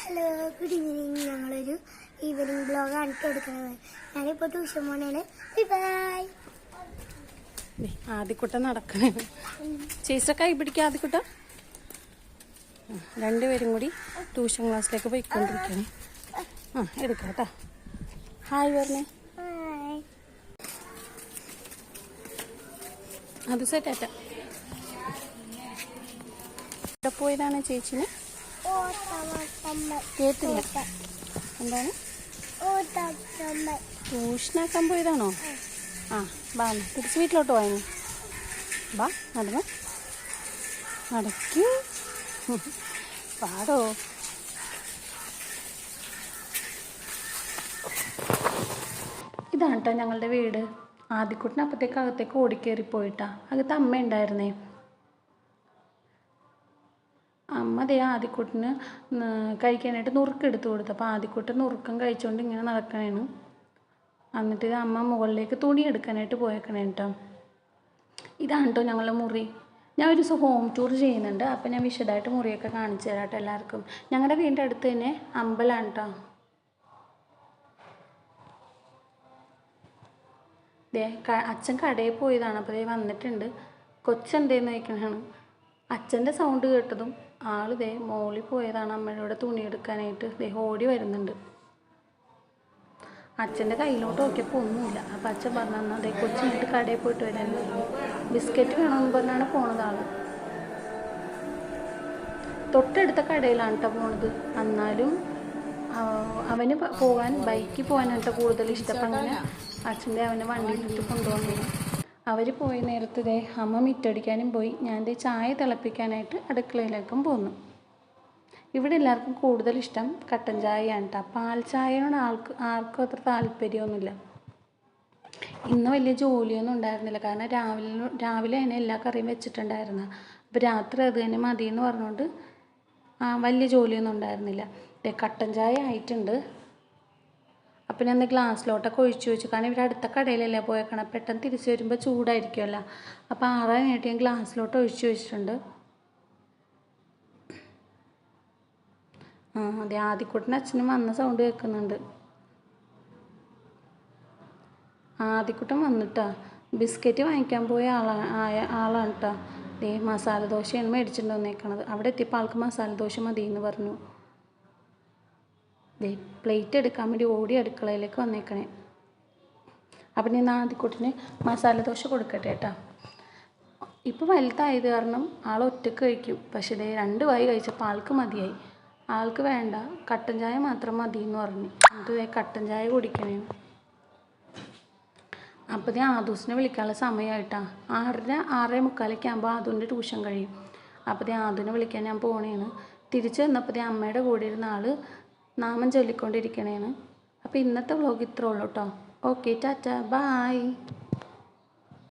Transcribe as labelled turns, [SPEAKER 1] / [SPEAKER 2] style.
[SPEAKER 1] Hello, good evening. ഞങ്ങളൊരു evening ബ്ലോഗാണ് ഇട്ട് എടുക്കുന്നത്. ഞാനിപ്പോൾ ട്യൂഷൻ പോണേണ്. ബൈ.
[SPEAKER 2] ആദ്യക്കുട്ട നടക്കണേ. ചേച്ചിയുടെ കൈ പിടിക്കുക ആദ്യക്കുട്ട. രണ്ടുപേരും കൂടി ട്യൂഷൻ ക്ലാസ്സിലേക്ക് പോയിക്കൊണ്ടിരിക്കണേ. എടുക്കാം കേട്ടോ. ഹായ് പറഞ്ഞേ. അത് സെറ്റാറ്റ. ഇവിടെ പോയതാണ് ചേച്ചിനെ. കേട്ടില്ല. എന്താണ്? ട്യൂഷനാക്കാൻ പോയതാണോ? ബാ തിരിച്ച് വീട്ടിലോട്ട് പോയനെ. ബാ നടന്നു നടക്കൂ. പാടോ. ഇതാണ് കേട്ടോ ഞങ്ങളുടെ വീട്. ആദ്യക്കുട്ടിന് അപ്പത്തേക്ക് അകത്തേക്ക് ഓടിക്കേറി പോയിട്ടാ. അകത്ത് അമ്മ ഉണ്ടായിരുന്നേ. അമ്മ അതേ ആദ്യക്കുട്ടിന് കഴിക്കാനായിട്ട് നുറുക്ക് എടുത്തു കൊടുത്തു. അപ്പോൾ ആദ്യക്കുട്ടൻ നുറുക്കം കഴിച്ചുകൊണ്ട് ഇങ്ങനെ നടക്കണേണ്. എന്നിട്ട് അമ്മ മുകളിലേക്ക് തുണി എടുക്കാനായിട്ട് പോയേക്കണേ കേട്ടോ. ഇതാണ് കേട്ടോ ഞങ്ങളുടെ മുറി. ഞാൻ ഒരു ദിവസം ഹോം ടൂർ ചെയ്യുന്നുണ്ട്. അപ്പോൾ ഞാൻ വിശദമായിട്ട് മുറിയൊക്കെ കാണിച്ചു തരാം കേട്ടോ എല്ലാവർക്കും. ഞങ്ങളുടെ വീടിൻ്റെ അടുത്ത് തന്നെ അമ്പലമാണ് കേട്ടോ. അച്ഛൻ കടയിൽ പോയതാണ്. അപ്പോൾ വന്നിട്ടുണ്ട്. കൊച്ചെന്തേന്ന് ചോദിക്കണതാണ്. അച്ഛൻ്റെ സൗണ്ട് കേട്ടതും ആൾ മോളിൽ പോയതാണ് അമ്മയുടെ തുണി എടുക്കാനായിട്ട്. ഓടി വരുന്നുണ്ട്. അച്ഛൻ്റെ കയ്യിലോട്ട് നോക്കിയപ്പോൾ ഒന്നുമില്ല. അപ്പം അച്ഛൻ പറഞ്ഞു കൊച്ചിനായിട്ട് കടയിൽ പോയിട്ട് വരാൻ പറഞ്ഞു. ബിസ്ക്കറ്റ് വേണമെന്ന് പറഞ്ഞാണ് പോണത് ആൾ. തൊട്ടടുത്ത കടയിലാണ് കേട്ടോ പോണത്. എന്നാലും അവന് ബൈക്കിൽ പോകാനായിട്ട് കൂടുതൽ ഇഷ്ടം. അങ്ങനെ അച്ഛൻ്റെ അവനെ വണ്ടിയിലിട്ട് കൊണ്ടുപോകുന്നു. അവർ പോയ നേരത്ത് അമ്മ മിറ്റടിക്കാനും പോയി. ഞാൻ ചായ തിളപ്പിക്കാനായിട്ട് അടുക്കളയിലേക്കും പോന്നു. ഇവിടെ എല്ലാവർക്കും കൂടുതൽ ഇഷ്ടം കട്ടൻ ചായയാണ് കേട്ടോ. പാൽ ചായയോട് ആർക്കും അത്ര താല്പര്യമൊന്നുമില്ല. ഇന്ന് വലിയ ജോലിയൊന്നും ഉണ്ടായിരുന്നില്ല. കാരണം രാവിലെ തന്നെ എല്ലാ കറിയും വെച്ചിട്ടുണ്ടായിരുന്നു. അപ്പോൾ രാത്രി അത് തന്നെ മതി എന്ന് പറഞ്ഞുകൊണ്ട് വലിയ ജോലിയൊന്നും ഉണ്ടായിരുന്നില്ല. കട്ടൻ ചായ ആയിട്ടുണ്ട്. അപ്പം ഞാൻ ഗ്ലാസ്സിലോട്ടൊക്കെ ഒഴിച്ചു വെച്ചു. കാരണം ഇവിടെ അടുത്ത കടയിലല്ലേ പോയേക്കണം. പെട്ടെന്ന് തിരിച്ചു വരുമ്പോൾ ചൂടായിരിക്കുമല്ലോ. അപ്പോൾ ആറാനായിട്ട് ഞാൻ ഗ്ലാസ്സിലോട്ട് ഒഴിച്ചു വെച്ചിട്ടുണ്ട്. അതെ ആദ്യക്കുട്ടൻ അച്ഛനും വന്ന സൗണ്ട് കേൾക്കുന്നുണ്ട്. ആദ്യക്കുട്ടൻ വന്നിട്ടാ ബിസ്ക്കറ്റ് വാങ്ങിക്കാൻ പോയ ആളാണ് കേട്ടോ. മസാല ദോശയാണ് മേടിച്ചിട്ട് വന്നേക്കണത്. അവിടെ എത്തിയപ്പോൾ ആൾക്ക് മസാല ദോശ മതി എന്ന് പറഞ്ഞു. പ്ലേറ്റ് എടുക്കാൻ വേണ്ടി ഓടി അടുക്കളയിലേക്ക് വന്നേക്കണേ. അപ്പം ഞാൻ ആദ്യക്കുട്ടിന് മസാല ദോശ കൊടുക്കട്ടെ കേട്ടോ. ഇപ്പോൾ വലുതായത് കാരണം ആൾ ഒറ്റക്ക് കഴിക്കും. പക്ഷേ 2 വായി കഴിച്ചപ്പോൾ ആൾക്ക് മതിയായി. ആൾക്ക് വേണ്ട, കട്ടൻ ചായ മാത്രം മതി എന്ന് പറഞ്ഞു. എന്നിട്ട് കട്ടൻ ചായ കുടിക്കണേ. അപ്പോൾ ആദൂസിനെ വിളിക്കാനുള്ള സമയമായിട്ടാ. 6:45 ആകുമ്പോൾ ആദൂൻ്റെ ട്യൂഷൻ കഴിയും. അപ്പോൾ ആദൂനെ വിളിക്കാൻ ഞാൻ പോണേണ്. തിരിച്ച് വന്നപ്പോൾ അമ്മയുടെ കൂടെ ഇരുന്ന ആൾ നാമം ചൊല്ലിക്കൊണ്ടിരിക്കണേണ്. അപ്പോൾ ഇന്നത്തെ വ്ലോഗ് ഇത്രേ ഉള്ളൂ കേട്ടോ. Okay, tata, bye.